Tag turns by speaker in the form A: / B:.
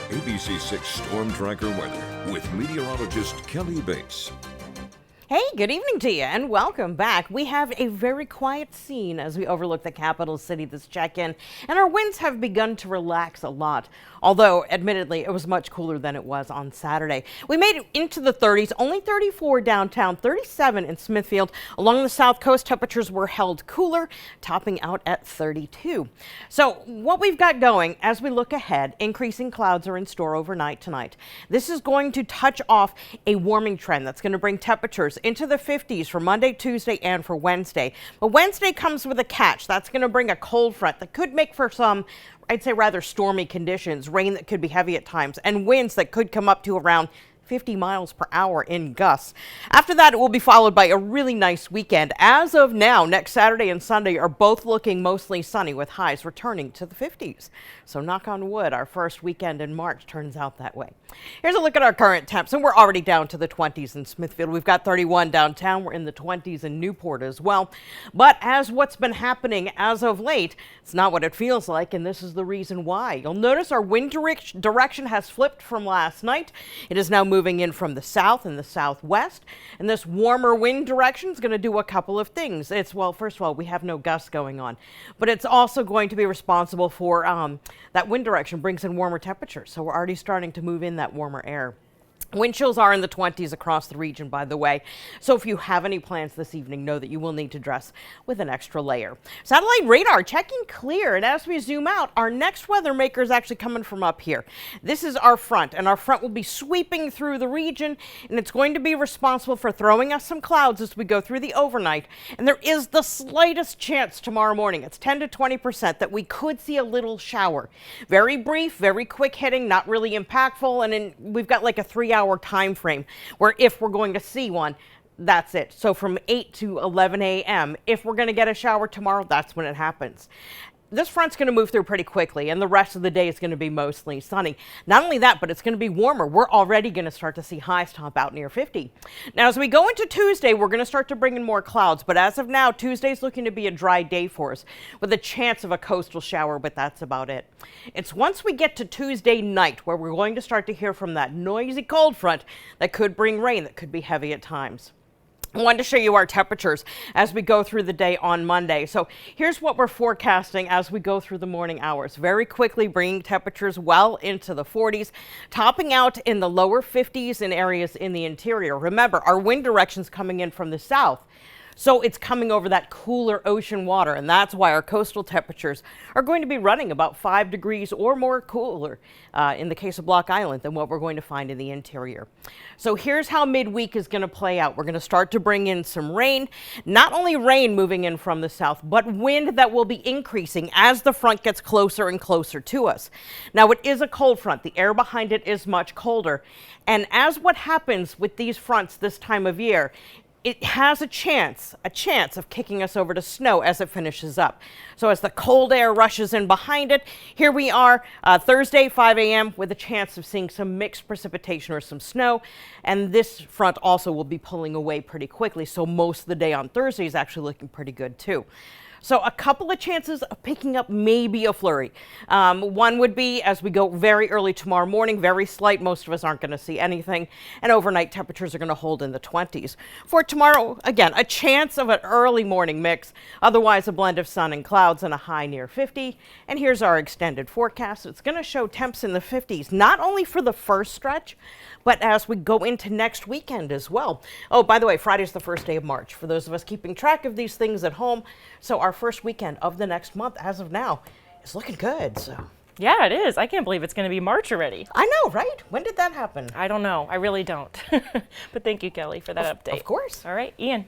A: ABC6 Storm Tracker weather with meteorologist Kelly Bates.
B: Hey, good evening to you and welcome back. We have a very quiet scene as we overlook the capital city this check-in, and our winds have begun to relax a lot. Although, admittedly, it was much cooler than it was on Saturday. We made it into the 30s, only 34 downtown, 37 in Smithfield. Along the south coast, temperatures were held cooler, topping out at 32. So what we've got going as we look ahead, increasing clouds are in store overnight tonight. This is going to touch off a warming trend that's going to bring temperatures into the 50s for Monday, Tuesday, and for Wednesday. But Wednesday comes with a catch. That's going to bring a cold front that could make for some, I'd say, rather stormy conditions, rain that could be heavy at times, and winds that could come up to around 50 miles per hour in gusts. After that, it will be followed by a really nice weekend. As of now, next Saturday and Sunday are both looking mostly sunny with highs returning to the 50s. So knock on wood, our first weekend in March turns out that way. Here's a look at our current temps, and we're already down to the 20s in Smithfield. We've got 31 downtown. We're in the 20s in Newport as well. But as what's been happening as of late, it's not what it feels like, and this is the reason why. You'll notice our wind direction has flipped from last night. It is now moving in from the south and the southwest, and this warmer wind direction is going to do a couple of things. Well, first of all, we have no gusts going on, but it's also going to be responsible for that wind direction brings in warmer temperatures, so we're already starting to move in that warmer air. Wind chills are in the 20s across the region, by the way. So if you have any plans this evening, know that you will need to dress with an extra layer. Satellite radar checking clear. And as we zoom out, our next weather maker is actually coming from up here. This is our front, and our front will be sweeping through the region, and it's going to be responsible for throwing us some clouds as we go through the overnight. And there is the slightest chance tomorrow morning, it's 10 to 20%, that we could see a little shower. Very brief, very quick hitting, not really impactful, and we've got like a 3-hour time frame where if we're going to see one, that's it. So from 8 to 11 a.m. if we're going to get a shower tomorrow, that's when it happens. This front's going to move through pretty quickly, and the rest of the day is going to be mostly sunny. Not only that, but it's going to be warmer. We're already going to start to see highs top out near 50. Now, as we go into Tuesday, we're going to start to bring in more clouds, but as of now, Tuesday's looking to be a dry day for us with a chance of a coastal shower, but that's about it. It's once we get to Tuesday night where we're going to start to hear from that noisy cold front that could bring rain that could be heavy at times. I wanted to show you our temperatures as we go through the day on Monday. So here's what we're forecasting as we go through the morning hours. Very quickly bringing temperatures well into the 40s, topping out in the lower 50s in areas in the interior. Remember, our wind direction's coming in from the south. So it's coming over that cooler ocean water, and that's why our coastal temperatures are going to be running about 5 degrees or more cooler in the case of Block Island than what we're going to find in the interior. So here's how midweek is going to play out. We're going to start to bring in some rain, not only rain moving in from the south, but wind that will be increasing as the front gets closer and closer to us. Now, it is a cold front. The air behind it is much colder. And as what happens with these fronts this time of year, it has a chance of kicking us over to snow as it finishes up. So as the cold air rushes in behind it, here we are Thursday, 5 a.m. with a chance of seeing some mixed precipitation or some snow. And this front also will be pulling away pretty quickly. So most of the day on Thursday is actually looking pretty good too. So a couple of chances of picking up maybe a flurry. One would be as we go very early tomorrow morning, very slight. Most of us aren't going to see anything. And overnight temperatures are going to hold in the 20s. For tomorrow, again, a chance of an early morning mix. Otherwise, a blend of sun and clouds and a high near 50. And here's our extended forecast. It's going to show temps in the 50s, not only for the first stretch, but as we go into next weekend as well. Oh, by the way, Friday's the first day of March for those of us keeping track of these things at home. So our first weekend of the next month, as of now, is looking good. So
C: yeah, it is. I can't believe it's going to be March already.
B: I know, right? When did that happen?
C: I don't know. I really don't. But thank you, Kelly, for that update.
B: Of course.
C: All right, Ian.